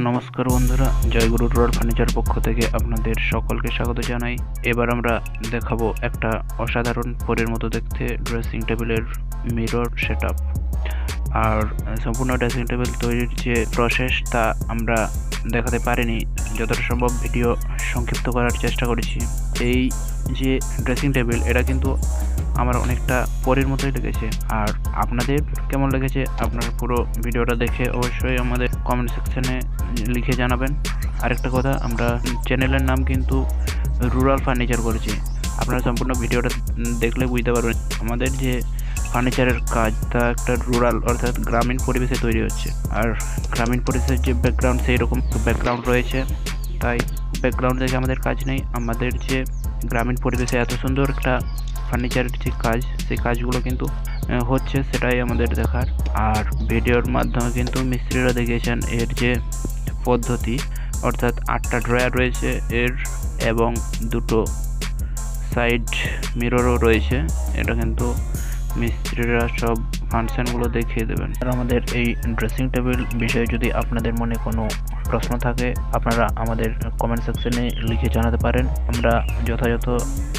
নমস্কার বন্ধুরা, জয়গুরু road furniture পক্ষ থেকে আপনাদের সকলকে স্বাগত জানাই। এবার আমরা দেখাবো একটা অসাধারণ পরের মতো দেখতে ড্রেসিং টেবিলের মিরর সেটআপ। আর সম্পূর্ণ ড্রেসিং টেবিল তৈরির যে প্রসেস তা আমরা দেখাতে পারিনি, যতটা সম্ভব ভিডিও সংক্ষিপ্ত করার চেষ্টা করেছি। এই যে ড্রেসিং টেবিল এটা কিন্তু আমার অনেকটা পরের মতোই লেগেছে। আর আপনাদের কেমন লেগেছে আপনার পুরো ভিডিওটা দেখে অবশ্যই আমাদের কমেন্ট সেকশনে লিখে জানাবেন। আরেকটা কথা, আমরা চ্যানেলের নাম কিন্তু রুরাল ফার্নিচার করেছি। আপনারা সম্পূর্ণ ভিডিওটা দেখলে বুঝতে পারবেন আমাদের যে ফার্নিচারের কাজ তা একটা রুরাল অর্থাৎ গ্রামীণ পরিবেশে তৈরি হচ্ছে। আর গ্রামীণ পরিবেশের যে ব্যাকগ্রাউন্ড সেই রকম ব্যাকগ্রাউন্ড রয়েছে, তাই ব্যাকগ্রাউন্ড দেখে আমাদের কাজ নেই। আমাদের যে গ্রামীণ পরিবেশে এত সুন্দর একটা ফার্নিচারের যে কাজ, সেই কাজগুলো কিন্তু হচ্ছে, সেটাই আমাদের দেখার। আর ভিডিওর মাধ্যমে কিন্তু মিস্ত্রিরা দেখিয়েছেন এর যে পদ্ধতি, অর্থাৎ 8টা ড্রয়ার রয়েছে এর এবং 2টো সাইড মিররও রয়েছে। এটা কিন্তু মিস্ত্রিরা সব ফাংশনগুলো দেখিয়ে দেবেন। আর আমাদের এই ড্রেসিং টেবিল বিষয়ে যদি আপনাদের মনে কোনো প্রশ্ন থাকে, আপনারা আমাদের কমেন্ট সেকশনে লিখে জানাতে পারেন। আমরা যথাযথ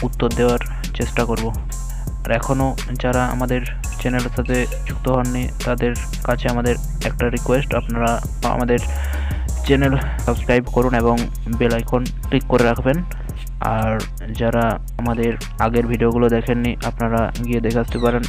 উত্তর দেওয়ার চেষ্টা করব। আর এখনও যারা আমাদের চ্যানেলের সাথে যুক্ত হননি, তাদের কাছে আমাদের একটা রিকোয়েস্ট, আপনারা আমাদের চ্যানেল সাবস্ক্রাইব করুন এবং বেল আইকন ক্লিক করে রাখবেন। আর যারা আমাদের আগের ভিডিওগুলো দেখেননি, আপনারা গিয়ে দেখে আসতে পারেন।